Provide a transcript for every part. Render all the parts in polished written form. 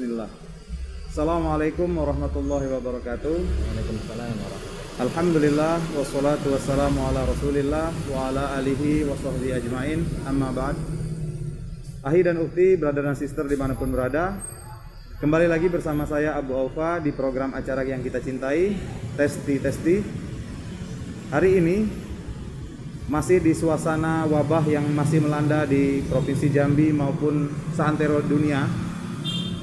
Bismillah. Assalamualaikum warahmatullahi wabarakatuh. Waalaikumsalam warahmatullahi. Alhamdulillah wassalatu wassalamu ala Rasulillah wa ala alihi wa sahbihi ajmain. Amma ba'd. Ahi dan ukhti, brother dan sister dimanapun berada, kembali lagi bersama saya Abu Aufa di program acara yang kita cintai, Testi. Hari ini masih di suasana wabah yang masih melanda di Provinsi Jambi maupun seantero dunia.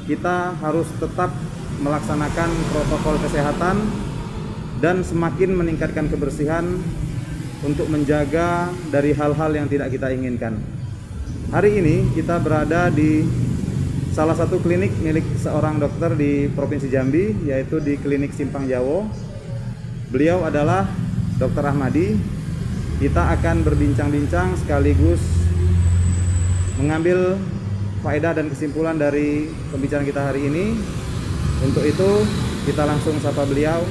Kita harus tetap melaksanakan protokol kesehatan dan semakin meningkatkan kebersihan untuk menjaga dari hal-hal yang tidak kita inginkan. Hari ini kita berada di salah satu klinik milik seorang dokter di Provinsi Jambi, yaitu di Klinik Simpang Jawo. Beliau adalah Dr. Ahmadi. Kita akan berbincang-bincang sekaligus mengambil faedah dan kesimpulan dari pembicaraan kita hari ini. Untuk itu kita langsung sapa beliau.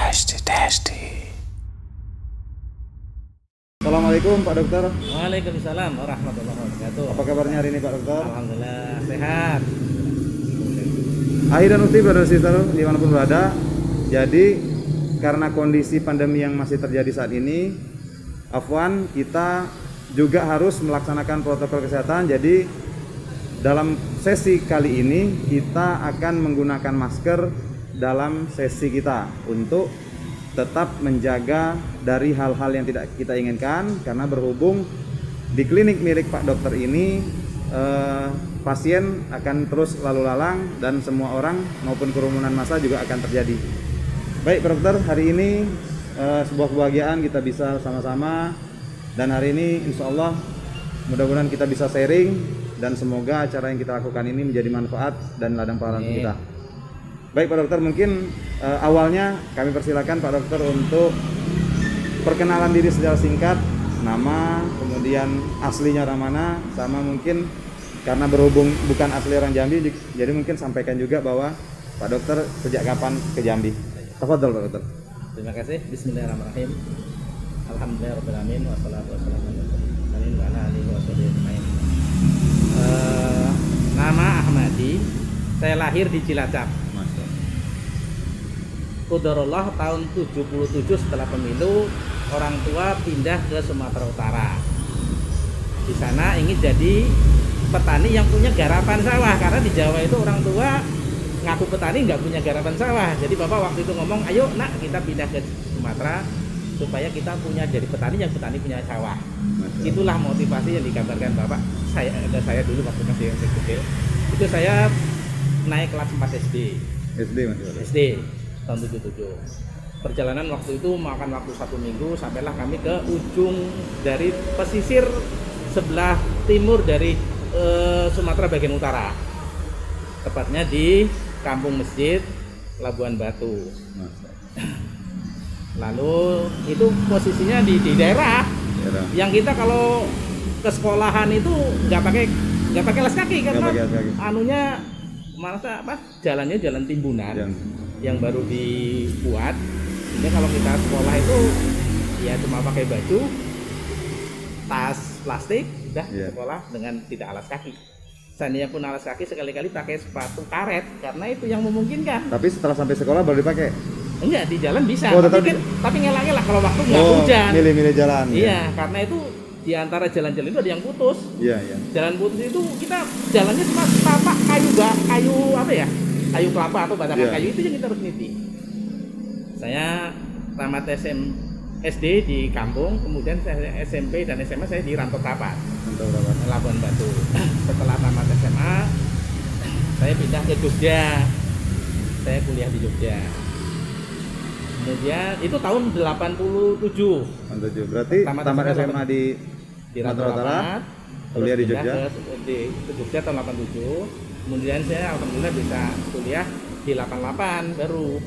Testi. Assalamualaikum Pak Dokter. Waalaikumsalam warahmatullahi wabarakatuh. Apa kabarnya hari ini Pak Dokter? Alhamdulillah sehat. Ahi dan ukhti, brother sister dimanapun berada. Jadi karena kondisi pandemi yang masih terjadi saat ini, afwan, kita juga harus melaksanakan protokol kesehatan. Jadi dalam sesi kali ini kita akan menggunakan masker dalam sesi kita untuk tetap menjaga dari hal-hal yang tidak kita inginkan. Karena berhubung di klinik milik Pak Dokter ini pasien akan terus lalu lalang dan semua orang maupun kerumunan massa juga akan terjadi. Baik Pak Dokter, hari ini sebuah kebahagiaan kita bisa sama-sama, dan hari ini insya Allah mudah-mudahan kita bisa sharing dan semoga acara yang kita lakukan ini menjadi manfaat dan ladang pahala untuk kita. Baik Pak Dokter, mungkin awalnya kami persilakan Pak Dokter untuk perkenalan diri secara singkat, nama, kemudian aslinya orang mana, sama mungkin karena berhubung bukan asli orang Jambi, jadi mungkin sampaikan juga bahwa Pak Dokter sejak kapan ke Jambi. Tafadhol Pak Dokter. Terima kasih. Bismillahirrahmanirrahim. Alhamdulillahirabbil alamin wassalatu wassalamu ala alihi wasallam. Nama Ahmadi. Saya lahir di Cilacap. Qadarullah tahun 77 setelah pemilu, orang tua pindah ke Sumatera Utara. Di sana ingin jadi petani yang punya garapan sawah, karena di Jawa itu orang tua ngaku petani nggak punya garapan sawah. Jadi bapak waktu itu ngomong, ayo nak kita pindah ke Sumatera supaya kita punya jadi petani yang petani punya sawah. Itulah motivasi yang digambarkan bapak. Saya dulu waktu masih kecil itu saya naik kelas 4 SD. SD tahun 77. Perjalanan waktu itu makan waktu 1 minggu, sampailah kami ke ujung dari pesisir sebelah timur dari Sumatera bagian utara, tepatnya di Kampung Masjid, Labuan Batu. Lalu itu posisinya di daerah yang kita kalau ke sekolahan itu nggak pakai alas kaki, karena anunya malah jalannya jalan timbunan yang baru dibuat. Jadi kalau kita sekolah itu ya cuma pakai baju, tas plastik, udah sekolah dengan tidak alas kaki. Seandainya pun alas kaki, sekali-kali pakai sepatu karet karena itu yang memungkinkan. Tapi setelah sampai sekolah baru dipakai? Enggak, di jalan bisa. Tapi ngelak-ngelak kalau waktu nggak hujan. Milih-milih jalan. Iya, karena itu di antara jalan-jalan itu ada yang putus. Iya. Jalan putus itu kita jalannya cuma tapak kayu apa ya? Kayu kelapa atau batakan kayu, itu yang kita harus niti. Saya tamat SD di kampung, kemudian saya SMP dan SMA saya di Rantau Tapat, Labuan Batu. Setelah tamat SMA, saya pindah ke Jogja. Saya kuliah di Jogja. Kemudian itu tahun 87. Berarti tamat SMA di Rantau Tapat, kuliah di Jogja. Ke Jogja tahun 87. Kemudian saya alhamdulillah bisa kuliah di 88 baru.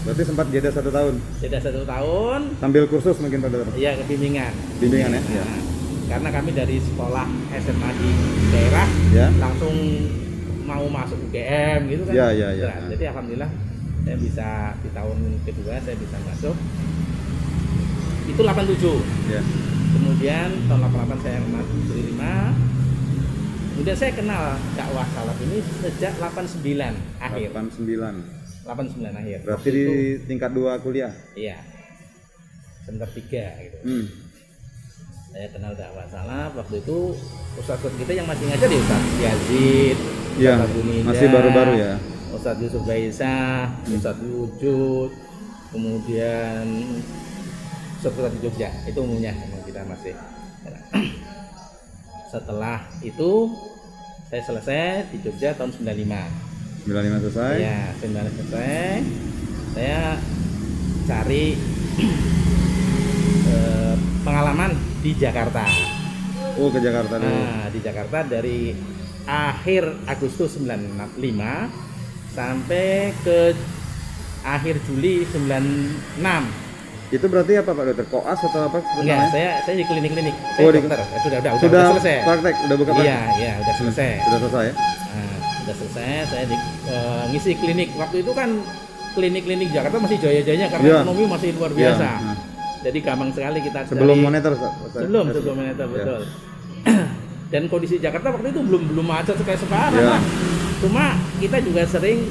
Berarti sempat jeda 1 tahun? Jeda 1 tahun. Sambil kursus mungkin Pak Dokter? Iya, bimbingan. Bimbingan ya? Karena kami dari sekolah SMA di daerah langsung mau masuk UGM gitu kan. Iya. Jadi alhamdulillah saya bisa di tahun kedua saya bisa masuk. Itu 87. Kemudian tahun 88 saya masuk diterima. Kemudian saya kenal dakwah salaf ini sejak 89 akhir. 89 akhir. Berarti di tingkat 2 kuliah? Iya. Semester 3 gitu. Saya kenal dakwah salaf waktu itu ustaz kita yang masih ngajar di Ustaz Yazid, ya, masih baru-baru ya. Ustaz Yusuf Baisa, Ustaz Wujud, kemudian Ustaz di Jogja, itu umumnya kita masih. Setelah itu saya selesai di Jogja tahun 95. 95 selesai? Ya, 95 selesai. Saya cari pengalaman di Jakarta. Oh, ke Jakarta dulu. Nah, di Jakarta dari akhir Agustus 95 sampai ke akhir Juli 96. Itu berarti apa Pak Dokter? Koas atau apa? Enggak, saya di klinik-klinik. Oh, dokter. Sudah selesai. Praktek, udah buka praktek? Iya, udah selesai. Sudah selesai ya? Nah, sudah selesai, saya ngisi klinik. Waktu itu kan klinik-klinik Jakarta masih jaya-jayanya karena ekonomi masih luar biasa. Jadi gampang sekali kita sebelum monitor, sebelum monitor, betul. Dan kondisi Jakarta waktu itu belum macet kayak sekarang. Cuma kita juga sering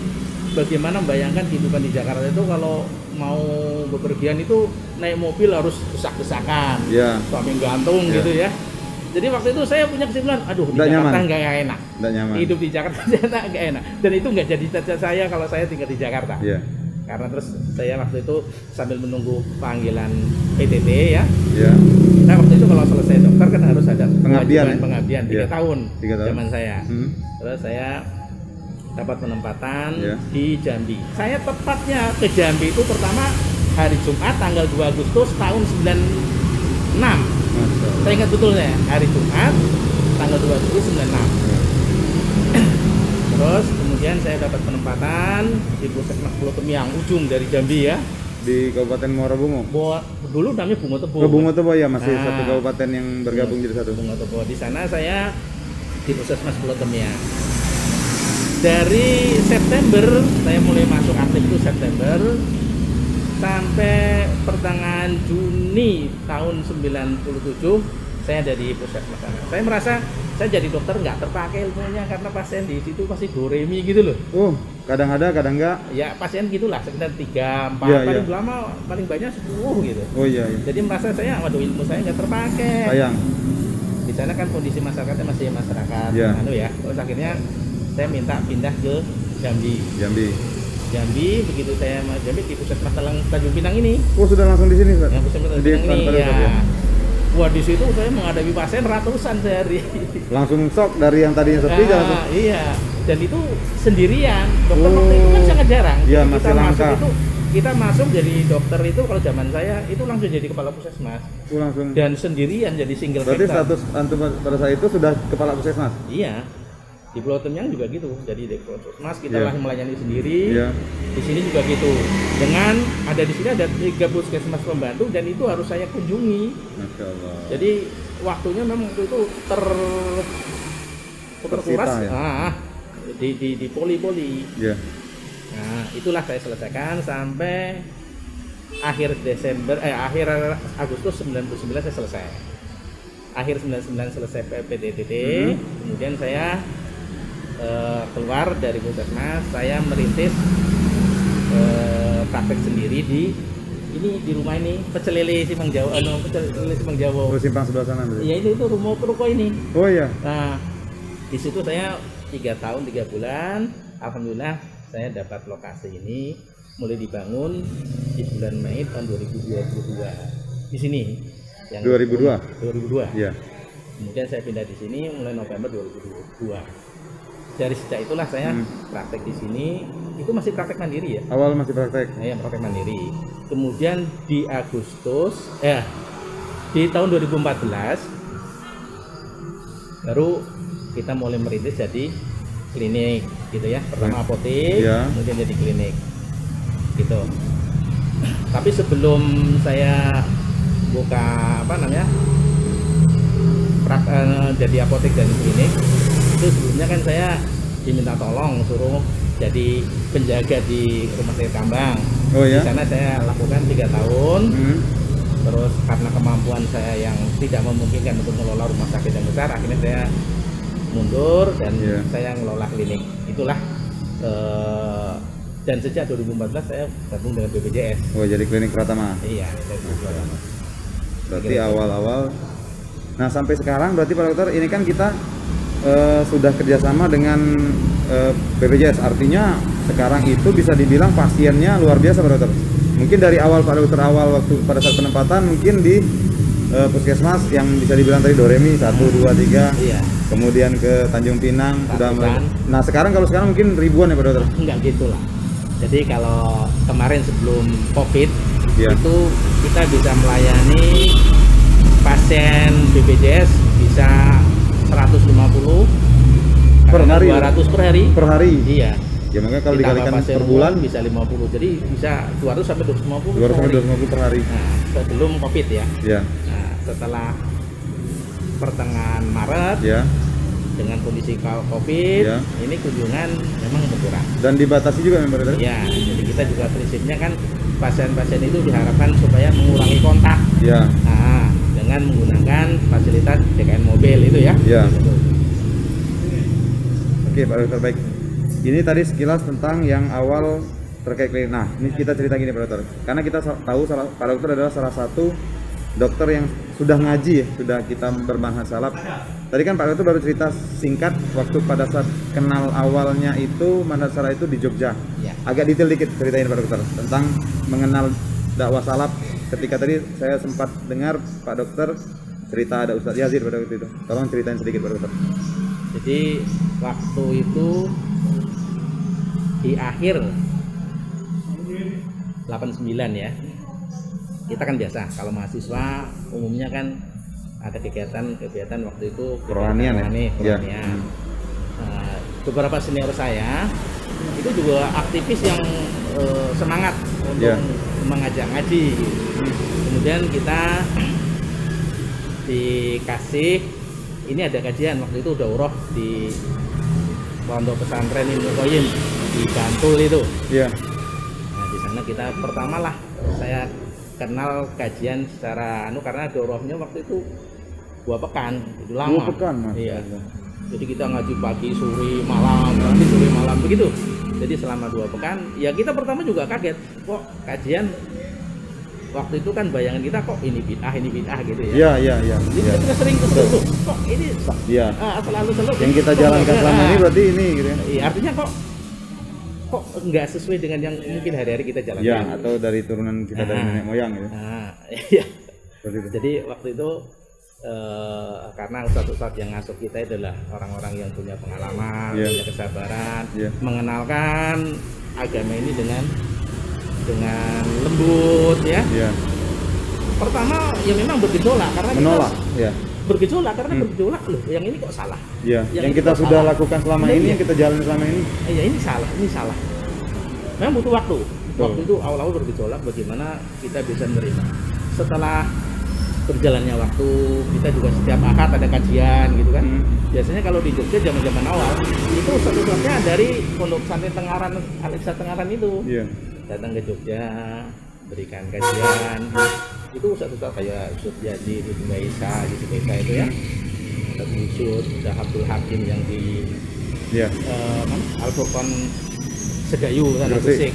bagaimana membayangkan kehidupan di Jakarta itu kalau mau bepergian itu naik mobil harus desak-desakan, suami gantung gitu ya. Jadi waktu itu saya punya kesimpulan, aduh di Jakarta nggak enak, hidup di Jakarta nggak enak. Dan itu nggak jadi cita-cita saya kalau saya tinggal di Jakarta. Karena terus saya waktu itu sambil menunggu panggilan PTT ya. Nah waktu itu kalau selesai dokter kan harus ada pengabdian 3 tahun zaman saya. Terus saya dapat penempatan di Jambi. Saya tepatnya ke Jambi itu pertama hari Jumat tanggal 2 Agustus tahun 96. Saya ingat betulnya hari Jumat tanggal 2 Agustus 96. Terus kemudian saya dapat penempatan di Puskesmas Pulau Temiang, ujung dari Jambi ya. Di Kabupaten Muara Bungo. Dulu namanya Bungo Tebo. Bungo Tebo ya, masih satu kabupaten yang bergabung jadi satu. Bungo Tebo. Di sana saya di Puskesmas Pulau Temiang. Dari September saya mulai masuk aktif itu September sampai pertengahan Juni tahun 97 saya ada di Puskesmas sana. Saya merasa saya jadi dokter nggak terpakai ilmunya karena pasien di situ pasti doremi gitu loh. Kadang ada, kadang enggak. Ya pasien gitulah sekitar 3, 4, paling lama paling banyak 10 gitu. Jadi merasa saya, waduh ilmu saya nggak terpakai. Sayang. Di sana kan kondisi masyarakatnya masih masyarakat terus akhirnya saya minta pindah ke Jambi. Begitu saya Jambi di Puskesmas Tanjung Pinang ini. Sudah langsung di sini, Pak? Ya, Puskesmas Tanjung Pinang ini ya. Wah, di situ saya menghadapi pasien ratusan sehari. Langsung shock dari yang tadinya sepi langsung. Iya. Dan itu sendirian. Dokter waktu itu kan sangat jarang. Iya, masih langka. Kita masuk jadi dokter itu kalau zaman saya itu langsung jadi kepala puskesmas. Langsung. Dan sendirian jadi single. Berarti status antum pada saat itu sudah kepala puskesmas? Iya. Di Pulau Temiang juga gitu, jadi di Puskesmas kita lah melayani sendiri. Di sini juga gitu. Dengan ada di sini ada 3 puskesmas pembantu dan itu harus saya kunjungi. Masya Allah. Jadi waktunya memang itu terkuras di poli-poli. Nah itulah saya selesaikan sampai akhir Agustus 99 saya selesai. Akhir 99 selesai PTTT, kemudian saya keluar dari puskesmas, saya merintis praktek sendiri di rumah ini, Pecel Lele Simpang Jawa. Pecel Lele Simpang Jawa. Simpang sebelah sana berarti. Iya itu rumah ruko ini. Oh iya. Nah di situ saya 3 tahun 3 bulan, alhamdulillah saya dapat lokasi ini mulai dibangun di bulan Mei tahun 2022 di sini. Yang 2002. Iya. Kemudian saya pindah di sini mulai November 2022. Dari sejak itulah saya praktek di sini. Itu masih praktek mandiri ya? Awal masih praktek? Iya, praktek mandiri. Kemudian di di tahun 2014 baru kita mulai merintis jadi klinik gitu ya. Pertama apotek, kemudian jadi klinik gitu. Tapi sebelum saya buka jadi apotek dan klinik, itu sebelumnya kan saya diminta tolong suruh jadi penjaga di rumah sakit Kambang. Di sana saya lakukan 3 tahun. Terus karena kemampuan saya yang tidak memungkinkan untuk mengelola rumah sakit yang besar, akhirnya saya mundur dan saya ngelola klinik. Itulah dan sejak 2014 saya gabung dengan BPJS. Oh, jadi klinik Pratama. Iya, klinik Pratama. Berarti awal-awal. Nah, sampai sekarang berarti Pak Dokter ini kan kita sudah kerjasama dengan BPJS. Artinya sekarang itu bisa dibilang pasiennya luar biasa Pak Dokter. Mungkin dari awal Pak Dokter waktu pada saat penempatan mungkin di puskesmas yang bisa dibilang tadi Doremi 1, 2, 3. Iya. Kemudian ke Tanjung Pinang sudah. Nah, sekarang mungkin ribuan ya Pak Dokter. Enggak gitulah. Jadi kalau kemarin sebelum COVID itu kita bisa melayani pasien BPJS bisa 150 per hari. 200 per hari. Per hari. Iya. Ya makanya kalau dikalikan per bulan bisa 50. Jadi bisa 200 sampai 250. 200 sampai 250 per hari. Nah, sebelum COVID ya. Iya. Nah, setelah pertengahan Maret dengan kondisi COVID, ini kunjungan memang berkurang. Dan dibatasi juga memang Dokter? Ya, jadi kita juga prinsipnya kan pasien-pasien itu diharapkan supaya mengurangi kontak. Ya. Nah, dengan menggunakan fasilitas DKN mobil itu ya. Ya. Oke Pak Dokter, baik. Ini tadi sekilas tentang yang awal terkait klinik. Nah, ini kita cerita gini Pak Dokter. Karena kita tahu Pak Dokter adalah salah satu dokter yang sudah ngaji ya, sudah kita bermanhaj salaf. Tadi kan Pak Dokter baru cerita singkat waktu pada saat kenal awalnya itu manhaj salaf itu di Jogja. Ya. Agak detail dikit ceritain Pak Dokter tentang mengenal dakwah salaf. Ketika tadi saya sempat dengar Pak Dokter cerita ada Ustadz Yazid pada waktu itu. Tolong ceritain sedikit Pak Dokter. Jadi waktu itu di akhir 89 ya. Kita kan biasa kalau mahasiswa umumnya kan ada kegiatan waktu itu kerohanian ya. Beberapa senior saya itu juga aktivis yang semangat untuk mengajak ngaji. Kemudian kita dikasih ini ada kajian waktu itu daurah di Pondok Pesantren Ibnu Qayyim di Bantul itu. Iya. Nah, di sana kita pertama lah saya kenal kajian secara karena daurahnya waktu itu 2 pekan, itu lama. 2 pekan Mas. Iya. Jadi kita ngaji pagi, sore, malam begitu. Jadi selama 2 pekan, ya kita pertama juga kaget, kok kajian waktu itu kan bayangan kita kok ini bid'ah gitu ya. Iya. Jadi kita sering kesel tuh, kok ini selalu yang kita jalankan selama ini berarti ini gitu ya. Iya, artinya kok nggak sesuai dengan yang mungkin hari-hari kita jalankan. Iya, atau dari turunan kita dari nenek moyang gitu. Iya. Jadi waktu itu karena ustadz-ustadz yang ngasuh kita adalah orang-orang yang punya pengalaman, punya kesabaran, mengenalkan agama ini dengan lembut ya. Pertama ya memang bergejolak karena bergejolak loh, yang ini kok salah. Yang kita sudah salah. Lakukan selama ini, yang kita jalani selama ini. Iya, ini salah. Memang butuh waktu. Waktu itu awal-awal bergejolak bagaimana kita bisa menerima. Setelah berjalannya waktu, kita juga setiap akad ada kajian gitu kan. Biasanya kalau di Jogja zaman-zaman awal itu satu-satunya dari Pondok Pesantren Tengaran Al-Ikhsa Tengaran itu. Datang ke Jogja, berikan kajian. Itu satu-satu kayak Ustadz Yazid, Ibnu Isa itu ya. Ustadz Yusuf, Ustadz Abdul Hakim yang di Al-Furqan Segayu kan Gresik.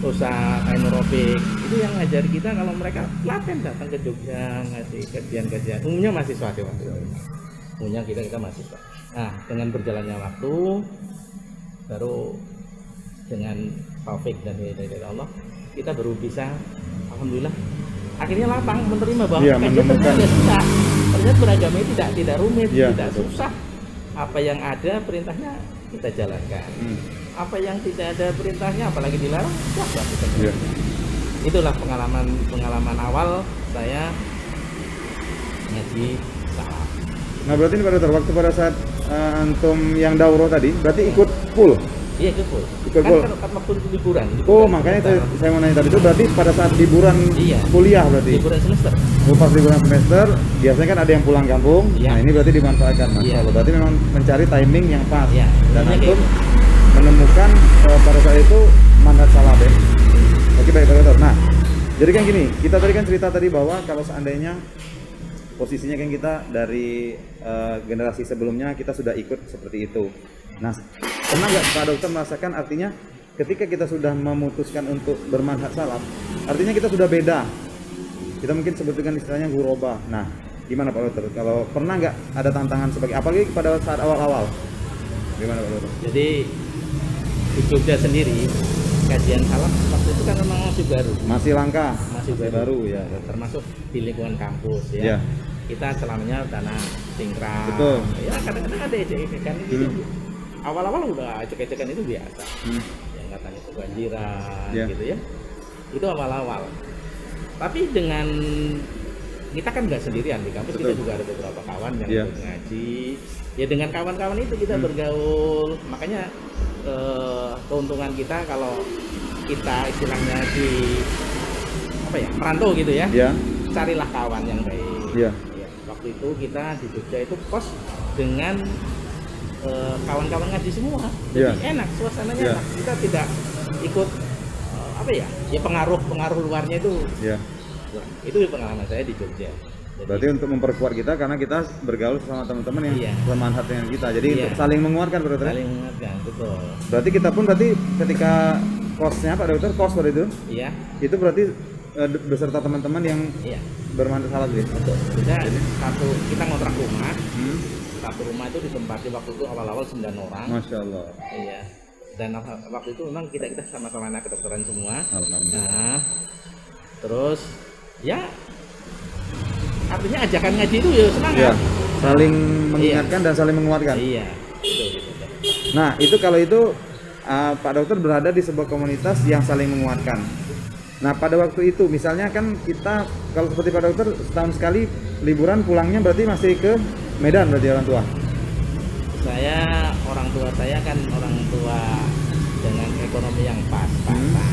Ustadz Ainur Rafiq itu yang ngajari kita kalau mereka laten datang ke Jogja ngasih kajian-kajian. Umumnya mahasiswa sih waktu itu. Umumnya kita mahasiswa. Nah, dengan berjalannya waktu baru dengan taufik dan hidayah dari Allah kita baru bisa alhamdulillah akhirnya lapang menerima bahwa kajian ternyata susah. Ternyata beragama itu tidak rumit, tidak susah. Apa yang ada perintahnya kita jalankan. Apa yang tidak ada perintahnya apalagi dilarang kita itulah pengalaman awal saya ngaji salaf. Nah berarti ini waktu pada saat antum yang daurah tadi berarti ikut full? Iya ikut full. Kan waktu liburan. Oh makanya saya mau nanya tadi itu berarti pada saat liburan kuliah berarti? Liburan semester. Pas liburan semester biasanya kan ada yang pulang kampung. Nah ini berarti dimanfaatkan Mas. Berarti memang mencari timing yang pas. Dan antum menemukan pada saat itu manhaj salaf ya. Oke baik Pak Dokter. Nah Jadi kan gini, kita tadi kan cerita tadi bahwa kalau seandainya posisinya kan kita dari generasi sebelumnya kita sudah ikut seperti itu. Nah, pernah nggak Pak Dokter merasakan artinya ketika kita sudah memutuskan untuk bermanhaj salaf, artinya kita sudah beda. Kita mungkin sebutkan istilahnya ghuraba. Nah, gimana Pak Dokter? Kalau pernah nggak ada tantangan sebagai apalagi pada saat awal-awal? Gimana Pak Dokter? Jadi di Jogja sendiri kajian salaf waktu itu kan memang masih baru, masih langka, masih baru ya, termasuk di lingkungan kampus ya. Ya. Kita selamanya tanah singkrang. Betul. Ya kadang-kadang ada ejek-ejekan gitu. Awal-awal udah ejek-ejekan itu biasa. Yang katanya kebanjiran gitu ya. Itu awal-awal. Tapi dengan kita kan nggak sendirian di kampus. Betul. Kita juga ada beberapa kawan yang ikut ngaji. Ya dengan kawan-kawan itu kita bergaul. Makanya keuntungan kita kalau kita istilahnya di apa ya, merantau gitu ya. Carilah kawan yang baik. Waktu itu kita di Jogja itu kos dengan kawan-kawan ngaji semua. Jadi enak, suasananya enak. Kita tidak ikut apa ya? Ya pengaruh luarnya itu. Itu pengalaman saya di Jogja. Jadi, berarti untuk memperkuat kita karena kita bergaul sama teman-teman yang semangat dengan kita. Jadi untuk saling menguatkan, Pak Dokter. Saling menguatkan, betul. Berarti kita pun ketika kosnya Pak Dokter, kos pada itu. Itu berarti beserta teman-teman yang bermanhaj salaf ya. Betul. Kita ngontrak rumah. Satu rumah itu ditempati waktu itu awal-awal 9 orang. Masya Allah. Iya. Dan waktu itu memang kita sama-sama anak kedokteran semua. Nah, terus ya artinya ajakan ngaji itu ya semangat. Saling mengingatkan dan saling menguatkan. Iya. Nah, itu kalau itu Pak Dokter berada di sebuah komunitas yang saling menguatkan. Nah, pada waktu itu misalnya kan kita kalau seperti Pak Dokter setahun sekali liburan pulangnya berarti masih ke Medan berarti orang tua. Orang tua saya kan orang tua dengan ekonomi yang pas-pasan.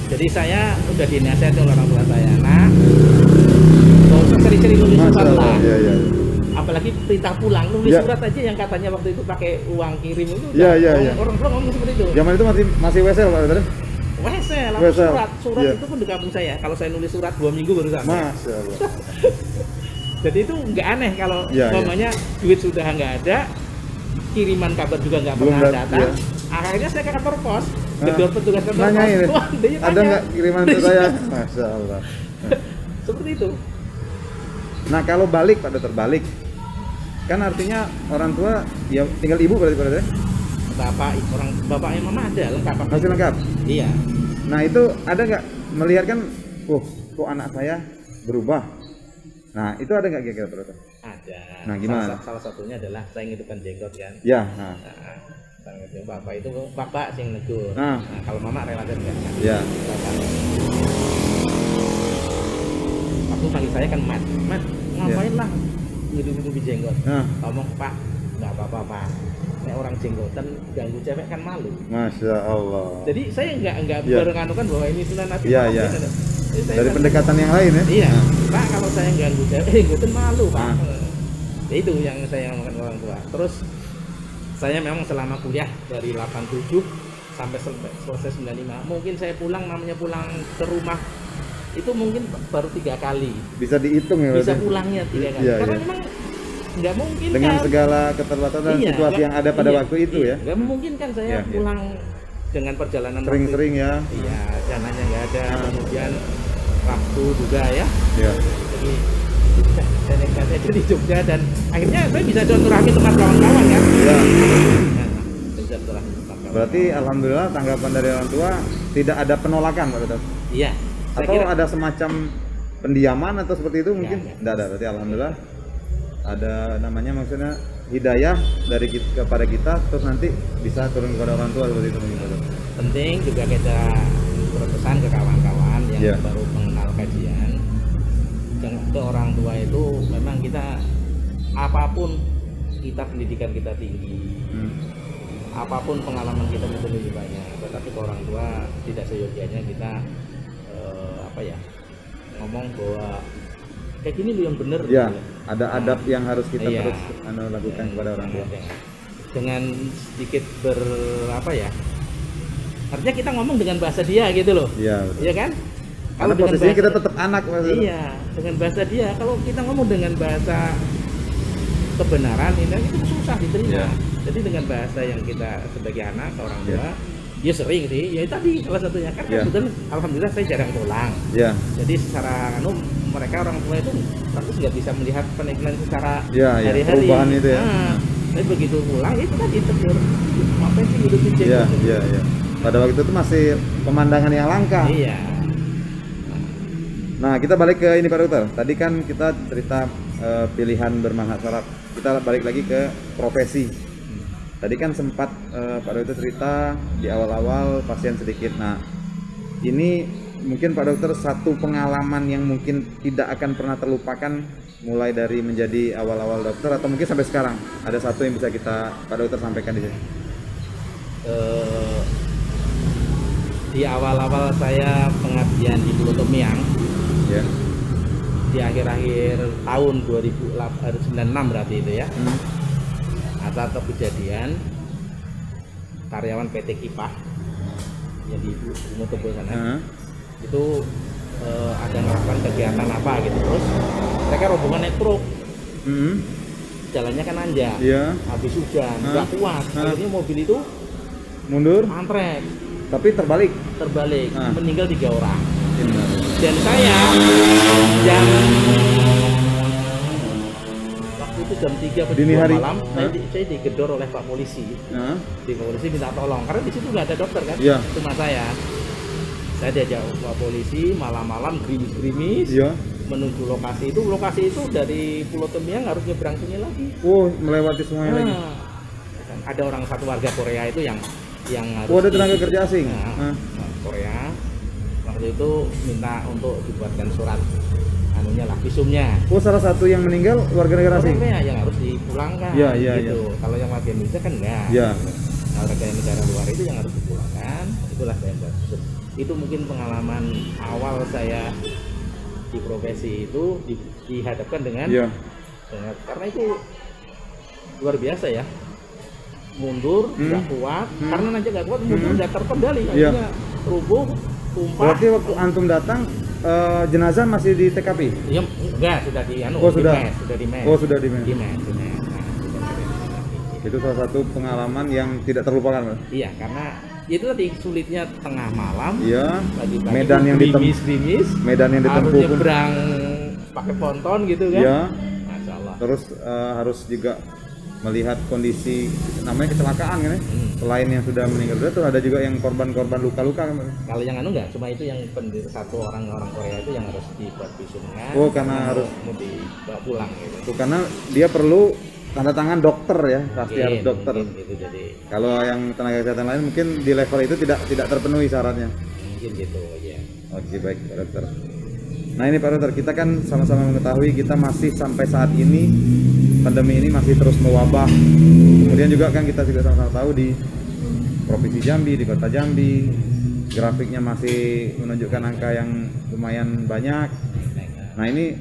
Jadi saya udah dinasihati oleh orang tua saya. Nah, kalau usah sering-sering nulis surat lah. Apalagi perintah pulang, nulis surat aja yang katanya waktu itu pakai uang kirim itu. Orang tua ngomong seperti itu. Zaman itu masih wesel Pak Dokter. Wesel, surat itu pun di kampung saya. Kalau saya nulis surat 2 minggu baru sampai. Masya Allah. Jadi itu nggak aneh kalau umpamanya duit sudah nggak ada, kiriman kabar juga nggak pernah datang. Akhirnya saya ke kantor pos, gedor petugas kantor pos. Ada nggak kiriman ke saya? Masya Allah. Seperti itu. Nah kalau balik Pak Dokter, balik kan artinya orang tua ya tinggal ibu berarti Pak Dokter? Bapaknya mama ada lengkap. Masih lengkap? Iya. Nah itu ada nggak melihat kan, kok anak saya berubah? Nah itu ada nggak kira-kira Pak Dokter? Ada. Nah gimana? Salah satunya adalah saya ngidupkan jenggot kan. Bapak itu bapak sih yang negur. Nah kalau mama relatif kan. Waktu panggil saya kan mat ngapain lah hidup-hidup jenggot. Ngomong Pak nggak apa-apa Pak. Nek orang jenggotan ganggu cewek kan malu. Masya Allah. Jadi saya nggak bernganukan bahwa ini sunan Nabi. Dari pendekatan yang lain ya. Iya. Pak kalau saya ganggu cewek jenggotan malu Pak. Itu yang saya ngomongkan orang tua. Terus saya memang selama kuliah dari 87 sampai selesai 95. Mungkin saya pulang namanya pulang ke rumah itu mungkin baru 3 kali. Bisa dihitung ya. Bisa pulangnya 3 kali. Karena memang nggak mungkin dengan segala keterbatasan situasi yang ada pada waktu itu ya. Nggak mungkin kan saya pulang dengan perjalanan sering-sering ya. Iya, dananya nggak ada, kemudian waktu juga ya. Jadi saya nekat aja di Jogja dan akhirnya saya bisa silaturahmi tempat kawan-kawan kan. Berarti alhamdulillah tanggapan dari orang tua tidak ada penolakan Pak Dokter. Iya. Atau ada semacam pendiaman atau seperti itu mungkin? Tidak ada. Berarti alhamdulillah ada namanya maksudnya hidayah dari kita kepada kita terus nanti bisa turun kepada orang tua seperti itu mungkin. Penting juga kita berpesan ke kawan-kawan yang baru mengenal kajian ke orang tua itu memang kita apapun kita pendidikan kita tinggi apapun pengalaman kita itu lebih banyak tetapi ke orang tua tidak seyogianya kita ngomong bahwa kayak gini lu yang bener ada adab yang harus kita terus lakukan kepada orang tua dengan sedikit artinya kita ngomong dengan bahasa dia gitu loh. Iya kan Karena posisinya kita tetap anak. Iya, dengan bahasa dia. Kalau kita ngomong dengan bahasa kebenaran ini itu susah diterima. Jadi dengan bahasa yang kita sebagai anak orang tua, dia sering sih. Ya tadi salah satunya kan kebetulan alhamdulillah saya jarang pulang. Jadi secara mereka orang tua itu praktis nggak bisa melihat peningkatan secara hari-hari. Perubahan itu ya. Tapi begitu pulang itu kan ditegur. Ngapain sih hidup di Iya. Pada waktu itu masih pemandangan yang langka. Iya. Nah, kita balik ke ini Pak Dokter. Tadi kan kita cerita pilihan bermanfaat saraf. Kita balik lagi ke profesi. Tadi kan sempat Pak Dokter cerita di awal-awal pasien sedikit. Nah, ini mungkin Pak Dokter satu pengalaman yang mungkin tidak akan pernah terlupakan mulai dari menjadi awal-awal dokter atau mungkin sampai sekarang. Ada satu yang bisa Pak Dokter sampaikan di sini. Di awal-awal saya pengabdian di Pulau Temiang, di akhir-akhir tahun 2096 berarti itu ya, ada satu kejadian karyawan PT Kipah yang di Pulau Tebel sana, itu ada melakukan kegiatan apa gitu, terus mereka rombongan naik truk, jalannya kan nanjak, habis hujan, nggak kuat, akhirnya mobil itu mundur, antrek. Tapi terbalik, meninggal 3 orang. Dan saya jam waktu itu jam 3 dini hari malam, saya digedor oleh Pak Polisi. Di Polisi minta tolong karena di situ nggak ada dokter kan, cuma saya. Saya diajak Pak Polisi malam-malam gerimis-gerimis menuju lokasi itu. Lokasi itu dari Pulau Temiang harus nyebrang sini lagi. Melewati semuanya lagi. Ada orang satu warga Korea itu yang harus ada tenaga kerja asing. Korea waktu itu minta untuk dibuatkan surat visumnya. Salah satu yang meninggal warga negara asing. Yang harus dipulangkan. Gitu. Kalau yang warga Indonesia kan enggak. Kalau warga negara luar itu yang harus dipulangkan. Itulah saya buat visum. Itu mungkin pengalaman awal saya di profesi itu dihadapkan dengan karena itu luar biasa ya. Mundur nggak kuat karena nanti nggak kuat mundur nggak terkendali akhirnya rubuh tumpah. Berarti waktu antum datang jenazah masih di TKP? Iya, enggak, sudah di sudah di mes. Itu salah satu pengalaman yang tidak terlupakan, Mas. Iya, karena itu tadi sulitnya tengah malam. Pagi-pagi medan yang gerimis, medan yang ditempuh harus nyebrang pakai ponton gitu kan. Masya Allah. Terus harus juga melihat kondisi namanya kecelakaan kan ya. Selain yang sudah meninggal dunia, tuh ada juga yang korban-korban luka-luka kan. Kalau yang enggak, cuma itu yang satu orang Korea itu yang harus dibuat visumnya. Karena harus mau dibawa pulang gitu. Karena dia perlu tanda tangan dokter ya, pasti harus dokter. Gitu, jadi kalau yang tenaga kesehatan lain mungkin di level itu tidak terpenuhi syaratnya. Mungkin gitu ya. Oke, baik Pak Dokter. Nah ini Pak Dokter, kita kan sama-sama mengetahui kita masih sampai saat ini pandemi ini masih terus mewabah. Kemudian juga kan kita juga sama-sama tahu di Provinsi Jambi, di Kota Jambi, grafiknya masih menunjukkan angka yang lumayan banyak. Nah ini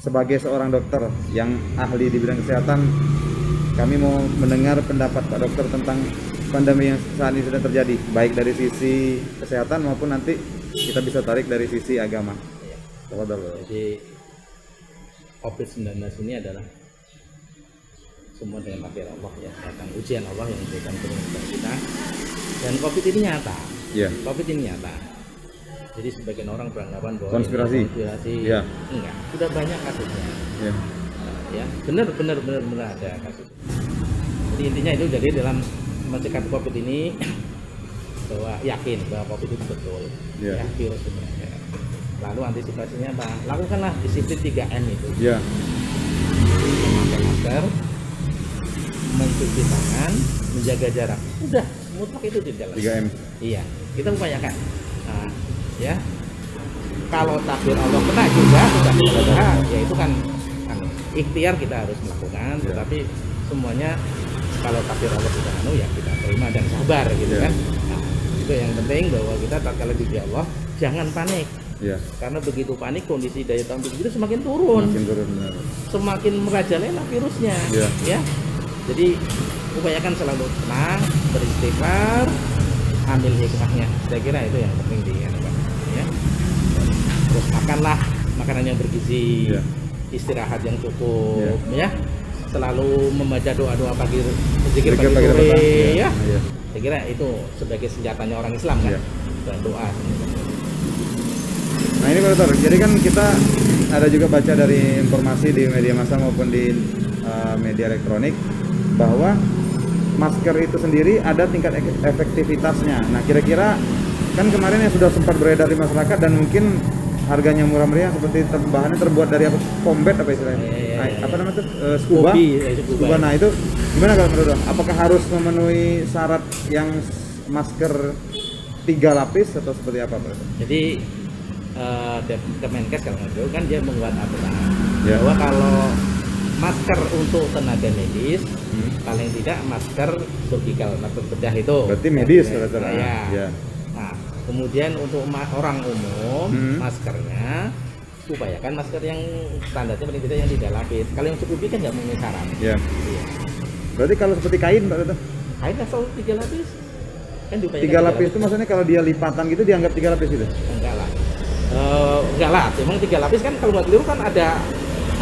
sebagai seorang dokter yang ahli di bidang kesehatan, kami mau mendengar pendapat Pak Dokter tentang pandemi yang saat ini sedang terjadi, baik dari sisi kesehatan maupun nanti kita bisa tarik dari sisi agama. Jadi COVID-19 ini adalah semua dengan takdir Allah ya, datang ujian Allah yang diberikan kepada kita. Dan COVID ini nyata. COVID ini nyata. Jadi sebagian orang beranggapan bahwa konspirasi. Enggak, sudah banyak kasusnya. Ya, benar ada kasus. Jadi intinya itu jadi dalam mencegah COVID ini bahwa yakin bahwa COVID itu betul. Ya, virus sebenarnya. Lalu antisipasinya apa? Lakukanlah disiplin 3M itu. Memakai masker, mencuci tangan, menjaga jarak. Udah, mutlak itu di dalam 3M. Iya, kita upayakan. Nah, ya. Kalau takdir Allah kena juga sudah kita ya itu kan ikhtiar kita harus melakukan, tetapi semuanya kalau takdir Allah sudah ya kita terima dan sabar gitu kan. Nah, itu yang penting bahwa kita tatkala di Allah jangan panik. Karena begitu panik kondisi daya tahan tubuh kita semakin turun. Semakin merajalela virusnya. Ya. Jadi upayakan selalu tenang, beristighfar, ambil hikmahnya. Saya kira itu yang penting ya. Terus makanlah makanan yang bergizi, istirahat yang cukup, ya. Selalu membaca doa-doa pagi, zikir pagi sore, ya. Saya kira itu sebagai senjatanya orang Islam kan, dan doa. Nah ini Pak Dokter, jadi kan kita ada juga baca dari informasi di media massa maupun di media elektronik bahwa masker itu sendiri ada tingkat efektivitasnya. Nah kira-kira kan kemarin yang sudah sempat beredar di masyarakat dan mungkin harganya murah meriah seperti bahannya terbuat dari apa, combat apa istilahnya, apa namanya itu, scuba. Scuba. Nah itu gimana kalau menurut apakah harus memenuhi syarat yang masker 3 lapis atau seperti apa Pak? Jadi Kemenkes kalau nggak kan dia membuat aturan bahwa kalau masker untuk tenaga medis paling tidak masker surgical, masker bedah itu berarti medis ya. Nah kemudian untuk orang umum maskernya upayakan masker yang standarnya paling tidak yang 3 lapis. Kalau yang cukup kan nggak memenuhi syarat. Berarti kalau seperti kain Pak Dokter? Kain kan selalu 3 lapis kan diupayakan 3 lapis itu maksudnya kalau dia lipatan gitu dianggap 3 lapis gitu? Enggak lah, memang 3 lapis kan kalau nggak keliru kan ada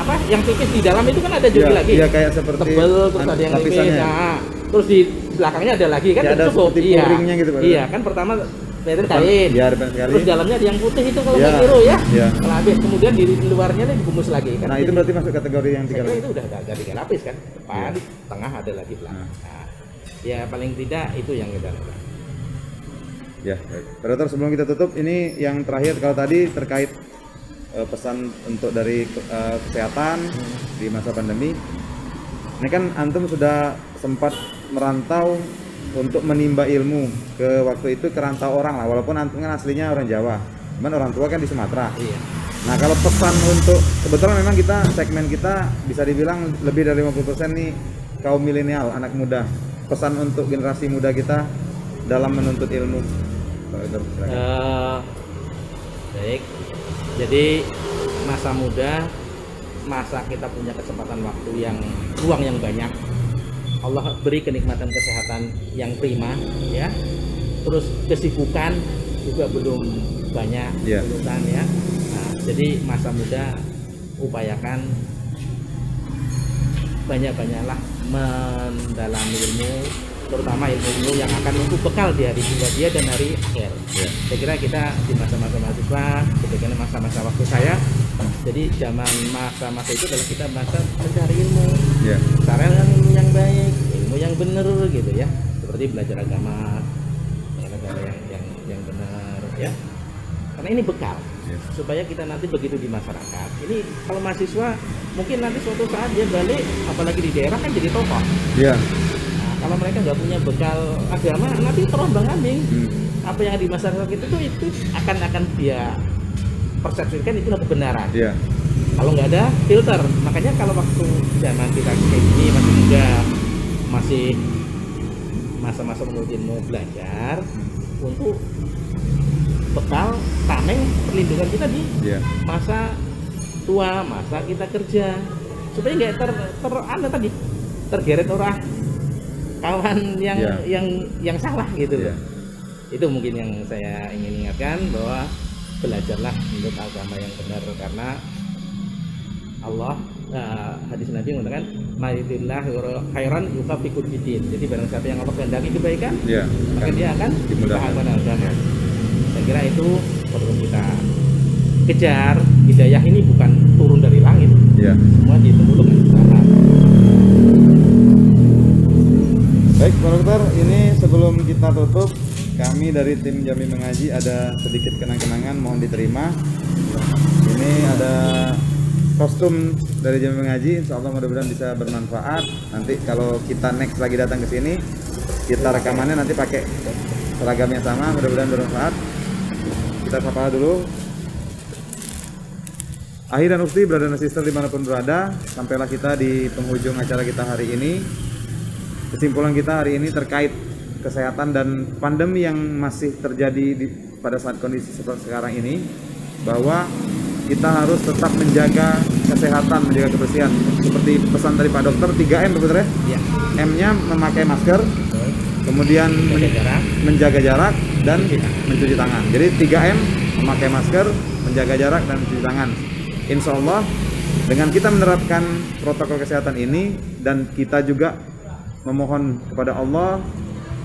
apa yang tipis di dalam itu kan ada juga lagi. Iya kayak seperti tebel terus ada yang tipis. Nah, terus di belakangnya ada lagi kan ada cukup. Ringnya gitu Pak. Iya, kan pertama kain. Terus dalamnya ada yang putih itu kalau nggak keliru ya. Kalau habis kemudian di luarnya nih dibungkus lagi kan. Nah, itu berarti masuk kategori yang 3 lapis. Itu udah ada 3 lapis kan. Depan, tengah ada lagi belakang. Nah, ya paling tidak itu yang kita lakukan. Ya, Pak Dokter sebelum kita tutup ini yang terakhir kalau tadi terkait pesan untuk dari kesehatan di masa pandemi. Ini kan antum sudah sempat merantau untuk menimba ilmu ke waktu itu ke rantau orang lah, walaupun antum kan aslinya orang Jawa, cuman orang tua kan di Sumatera. Nah kalau pesan untuk kebetulan memang kita segmen kita bisa dibilang lebih dari 50% nih kaum milenial, anak muda. Pesan untuk generasi muda kita dalam menuntut ilmu. Baik. Jadi masa muda, masa kita punya kesempatan waktu yang ruang yang banyak. Allah beri kenikmatan kesehatan yang prima, ya. Terus kesibukan juga belum banyak, urusan ya. Nah, jadi masa muda upayakan banyak-banyaklah mendalami ilmu, terutama ilmu yang akan untuk bekal di hari tua dia dan hari akhir. Saya kira kita di masa-masa mahasiswa, ketika masa-masa waktu saya, jadi zaman masa-masa itu adalah kita masa mencari ilmu, cara ilmu yang baik, ilmu yang benar gitu ya, seperti belajar agama dengan cara yang benar ya. Karena ini bekal supaya kita nanti begitu di masyarakat. Ini kalau mahasiswa mungkin nanti suatu saat dia balik, apalagi di daerah kan jadi tokoh. Kalau mereka nggak punya bekal agama, nanti terombang-ambing. Apa yang di masyarakat itu akan dia persepsikan itu kebenaran. Kalau nggak ada filter, makanya kalau waktu zaman kita kayak gini masih muda, masih masa-masa menuntut ilmu belajar untuk bekal tameng perlindungan kita di masa tua, masa kita kerja, supaya nggak tergeret orang kawan yang salah gitu. Itu mungkin yang saya ingin ingatkan, bahwa belajarlah untuk agama yang benar, karena Allah hadis Nabi mengatakan maridillah khairan yukafikul bidin. Jadi barang siapa yang Allah kehendaki kebaikan, maka dia akan dimudahkan agama. Saya kira itu perlu kita kejar. Hidayah ini bukan turun dari langit, semua ditempuh dengan usaha. Baik Pak Dokter, ini sebelum kita tutup, kami dari tim Jami Mengaji ada sedikit kenang-kenangan, mohon diterima. Ini ada kostum dari Jami Mengaji, insya Allah mudah-mudahan bisa bermanfaat. Nanti kalau kita next lagi datang ke sini, kita rekamannya nanti pakai seragam yang sama, mudah-mudahan bermanfaat. Kita sapa dulu. Akhir dan Ufti, brother dan sister dimanapun berada, sampailah kita di penghujung acara kita hari ini. Kesimpulan kita hari ini terkait kesehatan dan pandemi yang masih terjadi pada saat kondisi seperti sekarang ini, bahwa kita harus tetap menjaga kesehatan, menjaga kebersihan. Seperti pesan dari Pak Dokter, 3M betul ya? M-nya memakai masker, kemudian menjaga jarak dan mencuci tangan. Jadi 3M, memakai masker, menjaga jarak dan cuci tangan. Insya Allah dengan kita menerapkan protokol kesehatan ini dan kita juga memohon kepada Allah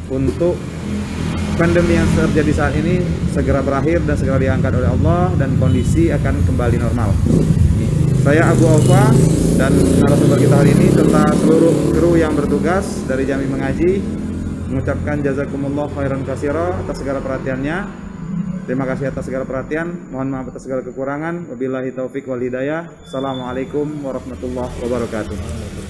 untuk pandemi yang terjadi saat ini segera berakhir dan segera diangkat oleh Allah dan kondisi akan kembali normal. Saya Abu Aufa dan narasumber kita hari ini serta seluruh kru yang bertugas dari Jami Mengaji mengucapkan jazakumullah khairan katsira atas segala perhatiannya. Terima kasih atas segala perhatian. Mohon maaf atas segala kekurangan. Wabillahi taufik wal hidayah. Assalamualaikum warahmatullahi wabarakatuh.